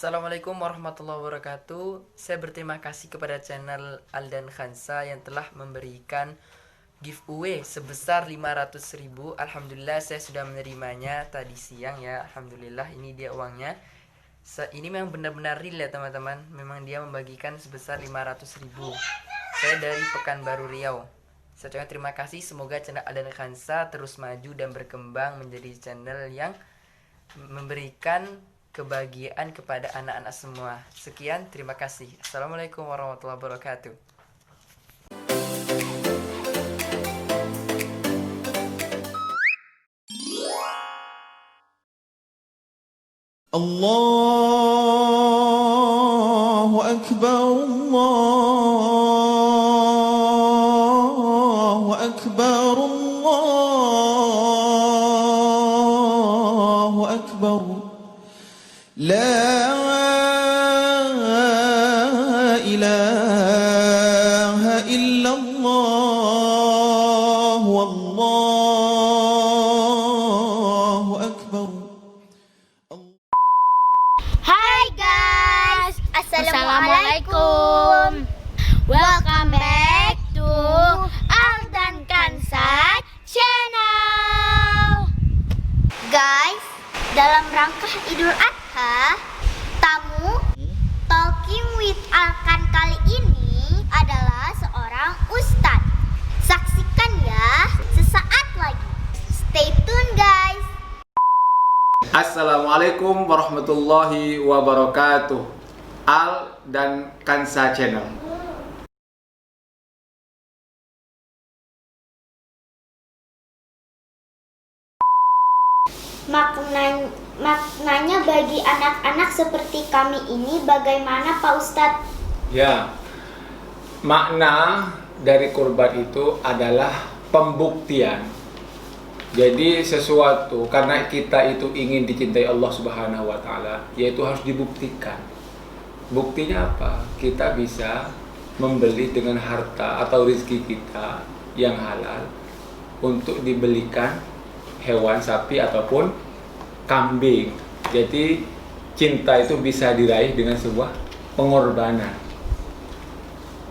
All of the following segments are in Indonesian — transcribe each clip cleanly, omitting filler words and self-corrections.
Assalamualaikum warahmatullahi wabarakatuh. Saya berterima kasih kepada channel Aldan Khansa yang telah memberikan giveaway sebesar 500.000. Alhamdulillah saya sudah menerimanya tadi siang ya. Alhamdulillah ini dia uangnya. Ini memang benar-benar real ya teman-teman. Memang dia membagikan sebesar 500.000. Saya dari Pekanbaru Riau. Saya ucapkan terima kasih. Semoga channel Aldan Khansa terus maju dan berkembang menjadi channel yang memberikan kebahagiaan kepada anak-anak semua. Sekian, terima kasih. Assalamualaikum warahmatullahi wabarakatuh. Allahu Akbar, Allahu Akbar, Allahu Akbar. La ilaha illallah, wallahu akbar. Hai guys, Assalamualaikum. Welcome back to Aldan Khansa Channel. Guys, dalam rangka Idul Adha, tamu Talking with Alkan kali ini adalah seorang ustadz. Saksikan ya sesaat lagi. Stay tune guys. Assalamualaikum warahmatullahi wabarakatuh. Al dan Khansa Channel. Maknanya bagi anak-anak seperti kami ini bagaimana Pak Ustadz? Ya, makna dari kurban itu adalah pembuktian. Jadi sesuatu karena kita itu ingin dicintai Allah Subhanahu wa taala, yaitu harus dibuktikan. Buktinya apa? Kita bisa membeli dengan harta atau rezeki kita yang halal untuk dibelikan hewan sapi ataupun kambing. Jadi cinta itu bisa diraih dengan sebuah pengorbanan.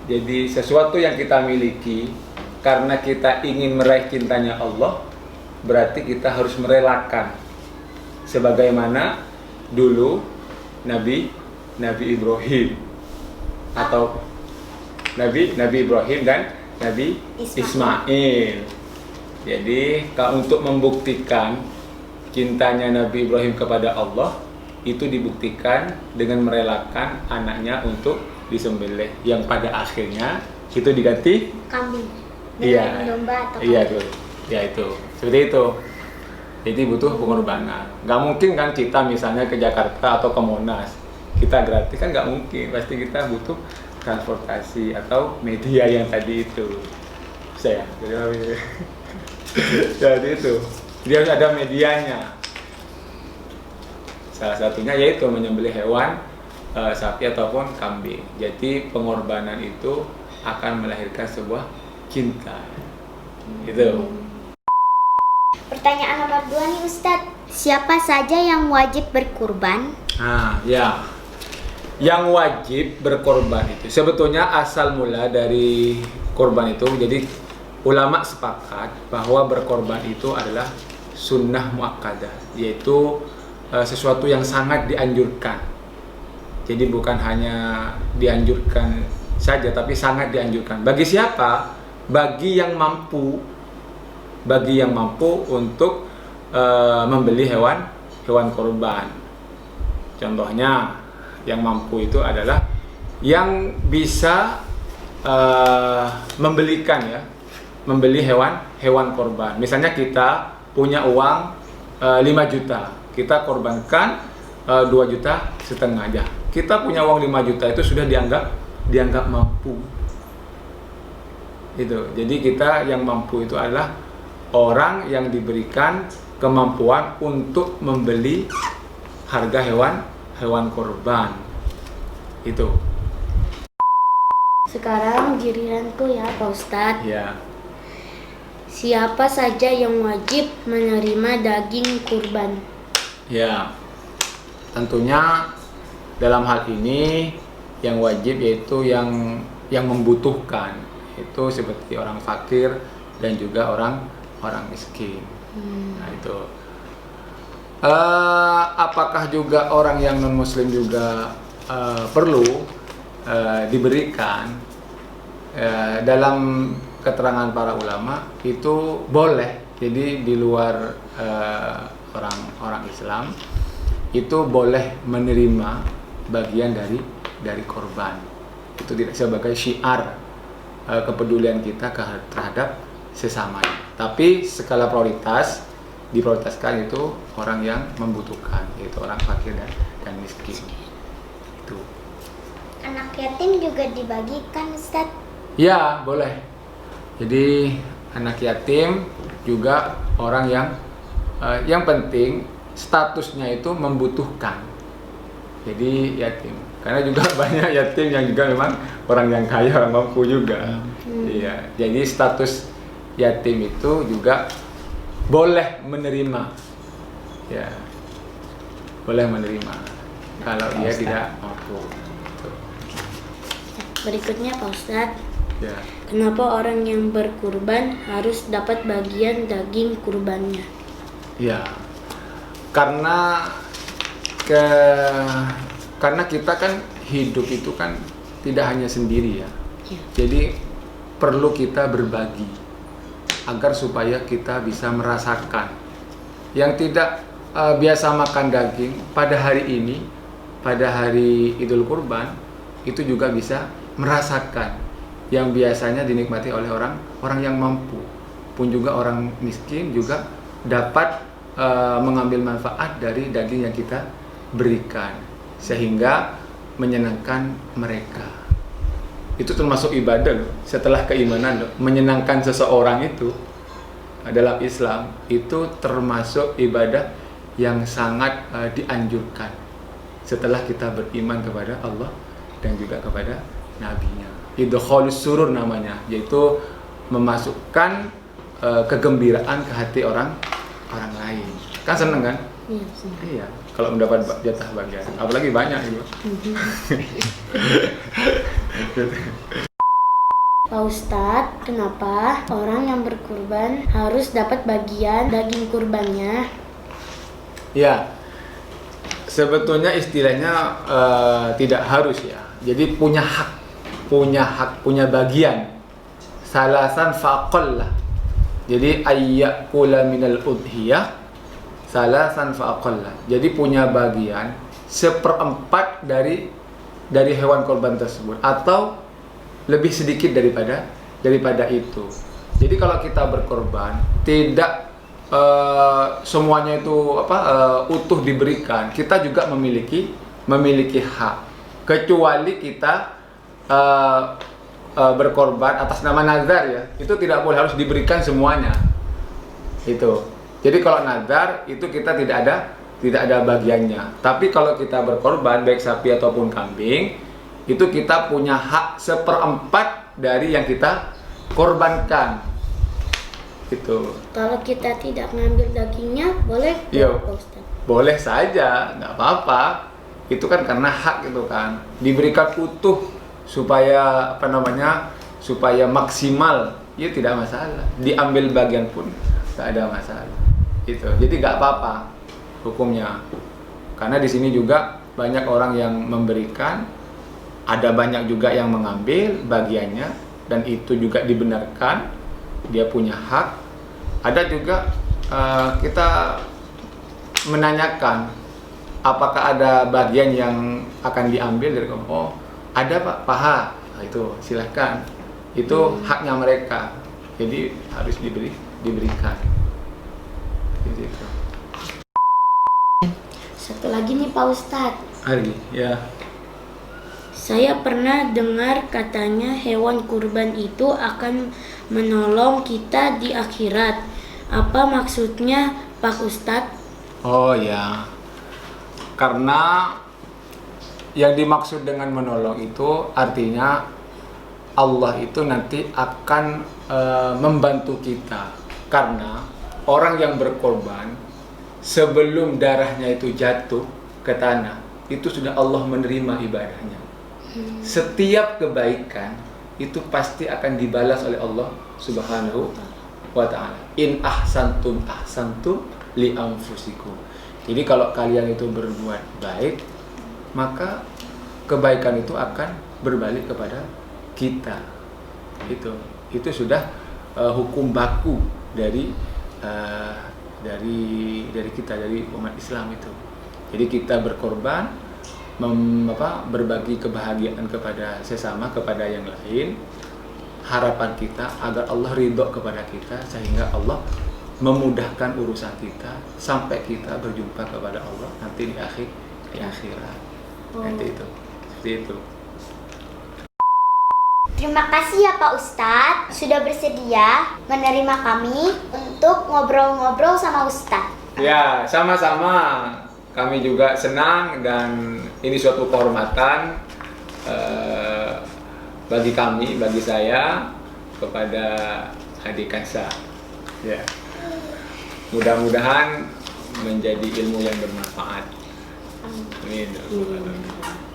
Jadi sesuatu yang kita miliki karena kita ingin meraih cintanya Allah, berarti kita harus merelakan. Sebagaimana dulu Nabi Ibrahim atau Nabi Ibrahim dan Nabi Ismail. Jadi untuk membuktikan cintanya Nabi Ibrahim kepada Allah itu dibuktikan dengan merelakan anaknya untuk disembelih, yang pada akhirnya itu diganti Kambing. Iya. Domba atau Iya tuh. Ya itu. Seperti itu. Jadi butuh pengorbanan. Nggak mungkin kan kita misalnya ke Jakarta atau ke Monas kita gratis, kan nggak mungkin. Pasti kita butuh transportasi atau media yang tadi itu. Saya. Jadi itu. Dia harus ada medianya. Salah satunya yaitu menyembelih hewan sapi ataupun kambing. Jadi pengorbanan itu akan melahirkan sebuah cinta. Gitu. Pertanyaan nomor 2 nih Ustadz. Siapa saja yang wajib berkurban? Nah, ya. Yang wajib berkorban itu sebetulnya asal mula dari korban itu. Jadi ulama sepakat bahwa berkorban itu adalah sunnah muakkadah, yaitu sesuatu yang sangat dianjurkan. Jadi bukan hanya dianjurkan saja, tapi sangat dianjurkan. Bagi siapa? Bagi yang mampu. Bagi yang mampu untuk membeli hewan korban. Contohnya yang mampu itu adalah yang bisa membeli hewan korban. Misalnya kita punya uang 5 juta, kita korbankan 2,5 juta aja. Kita punya uang 5 juta itu sudah dianggap mampu. Itu. Jadi kita yang mampu itu adalah orang yang diberikan kemampuan untuk membeli harga hewan korban. Itu. Sekarang giliranku ya Pak Ustadz. Ya. Siapa saja yang wajib menerima daging kurban? Ya. Tentunya dalam hal ini yang wajib yaitu yang membutuhkan, itu seperti orang fakir dan juga orang miskin. Nah itu. Apakah juga orang yang non muslim juga perlu diberikan? Dalam keterangan para ulama itu boleh. Jadi di luar orang Islam itu boleh menerima bagian dari korban. Itu tidak sebagai syiar kepedulian kita terhadap sesamanya. Tapi skala prioritas diprioritaskan itu orang yang membutuhkan, yaitu orang fakir dan miskin. Itu. Anak yatim juga dibagikan, Ustaz. Ya, boleh. Jadi anak yatim juga orang yang penting statusnya itu membutuhkan. Jadi yatim. Karena juga banyak yatim yang juga memang orang yang kaya, orang mampu juga. Iya. Jadi status yatim itu juga boleh menerima. Ya. Boleh menerima kalau dia tidak mampu. Berikutnya Pak Ustadz, Ya. kenapa orang yang berkurban harus dapat bagian daging kurbannya? Ya. Karena kita kan hidup itu kan tidak hanya sendiri ya. Ya. Jadi perlu kita berbagi agar supaya kita bisa merasakan. Yang tidak biasa makan daging pada hari ini, pada hari Idul Kurban, itu juga bisa merasakan yang biasanya dinikmati oleh orang yang mampu. Pun juga orang miskin juga dapat mengambil manfaat dari daging yang kita berikan, sehingga menyenangkan mereka. Itu termasuk ibadah loh. Setelah keimanan loh, menyenangkan seseorang itu dalam Islam itu termasuk ibadah yang sangat dianjurkan setelah kita beriman kepada Allah dan juga kepada nabinya. Idkhalus surur namanya, yaitu memasukkan kegembiraan ke hati orang lain. Kan seneng kan? Iya, senang. Iya, kalau mendapat jatah bagian, apalagi banyak itu. Pak Ustadz, kenapa orang yang berkurban harus dapat bagian daging kurbannya? Ya, sebetulnya istilahnya tidak harus ya. Jadi punya hak, punya bagian. Salasan faqallah. Jadi ayyakula minal udhiyah salasan faqallah. Jadi punya bagian 1/4 dari hewan korban tersebut atau lebih sedikit daripada itu. Jadi kalau kita berkorban tidak semuanya itu utuh diberikan. Kita juga memiliki hak. Kecuali kita berkorban atas nama nazar ya, itu tidak boleh, harus diberikan semuanya. Itu. Jadi kalau nazar itu kita tidak ada bagiannya. Tapi kalau kita berkorban baik sapi ataupun kambing, itu kita punya hak 1/4 dari yang kita korbankan. Gitu. Kalau kita tidak ngambil dagingnya, boleh Iya. Pak Ustadz? Boleh saja, nggak apa-apa. Itu kan karena hak gitu kan. Diberikan utuh supaya supaya maksimal, ya tidak masalah. Diambil bagian pun nggak ada masalah. Itu. Jadi nggak apa-apa hukumnya. Karena di sini juga banyak orang yang memberikan, ada banyak juga yang mengambil bagiannya, dan itu juga dibenarkan, dia punya hak. Ada juga kita menanyakan apakah ada bagian yang akan diambil dari kamu. Oh, ada Pak, paha. Nah, itu silahkan. Itu haknya mereka. Jadi harus diberikan. Gitu. Satu lagi nih Pak Ustadz. Lagi, ya. Saya pernah dengar katanya hewan kurban itu akan menolong kita di akhirat. Apa maksudnya Pak Ustadz? Oh ya. Karena yang dimaksud dengan menolong itu artinya Allah itu nanti akan membantu kita. Karena orang yang berkorban sebelum darahnya itu jatuh ke tanah, itu sudah Allah menerima ibadahnya. Setiap kebaikan itu pasti akan dibalas oleh Allah Subhanahu wa ta'ala. In ahsantum ahsantum li anfusikum. Jadi kalau kalian itu berbuat baik, maka kebaikan itu akan berbalik kepada kita. Itu sudah hukum baku dari kita, dari umat Islam itu. Jadi kita berkorban, berbagi kebahagiaan kepada sesama, kepada yang lain. Harapan kita agar Allah ridho kepada kita, sehingga Allah memudahkan urusan kita sampai kita berjumpa kepada Allah nanti di akhirat. Nanti itu, seperti itu. Terima kasih ya Pak Ustadz sudah bersedia menerima kami untuk ngobrol-ngobrol sama Ustadz. Ya, sama-sama. Kami juga senang dan ini suatu kehormatan bagi kami, bagi saya kepada adik Kansa. Ya. Mudah-mudahan menjadi ilmu yang bermanfaat. Amin.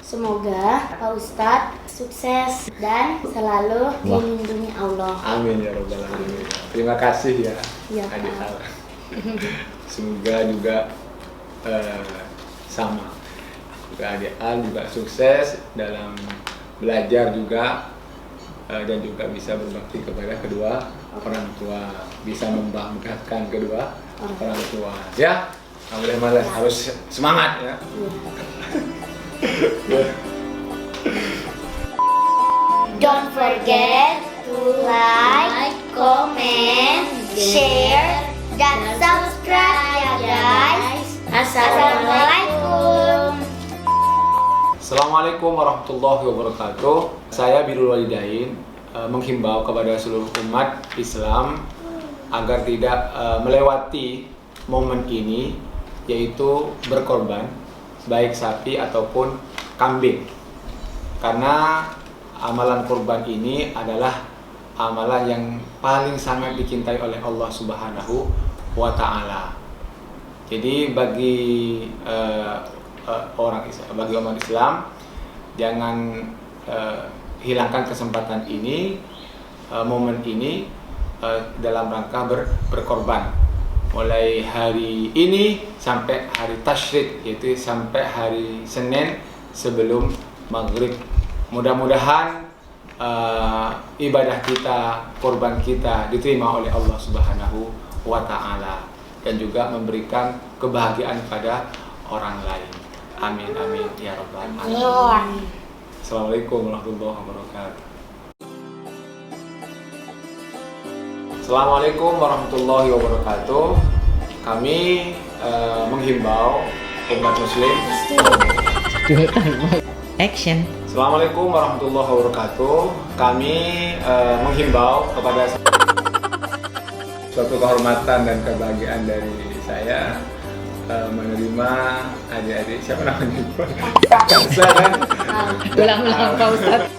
Semoga Pak Ustadz sukses dan selalu dilindungi Allah. Amin ya Rabbal Alamin. Terima kasih ya, Ya, adik Pak. Al. Semoga juga sama. Juga adik Al juga sukses dalam belajar juga dan juga bisa berbakti kepada kedua orang tua, bisa membanggakan kedua orang tua. Ya, nggak boleh malas, harus semangat ya. Don't forget to like, comment, share, dan subscribe ya guys. Assalamualaikum. Assalamualaikum warahmatullahi wabarakatuh. Saya Birrul Walidain menghimbau kepada seluruh umat Islam agar tidak melewati momen ini, yaitu berkorban baik sapi ataupun kambing. Karena amalan kurban ini adalah amalan yang paling sangat dicintai oleh Allah Subhanahu wa ta'ala. Jadi bagi bagi umat Islam, jangan hilangkan kesempatan ini, momen ini dalam rangka berkorban. Mulai hari ini sampai hari tasyrik, yaitu sampai hari Senin sebelum maghrib. Mudah-mudahan ibadah kita, korban kita diterima oleh Allah Subhanahu wa ta'ala dan juga memberikan kebahagiaan pada orang lain. Amin amin ya rabbal alamin. Assalamualaikum warahmatullahi wabarakatuh. Assalamualaikum warahmatullahi wabarakatuh. Kami menghimbau umat muslim. Action. Assalamualaikum warahmatullahi wabarakatuh. Kami menghimbau kepada suatu kehormatan dan kebahagiaan dari saya menerima adik-adik, siapa namanya? Kansa kan? Ulang-ulang Pak Ustadz.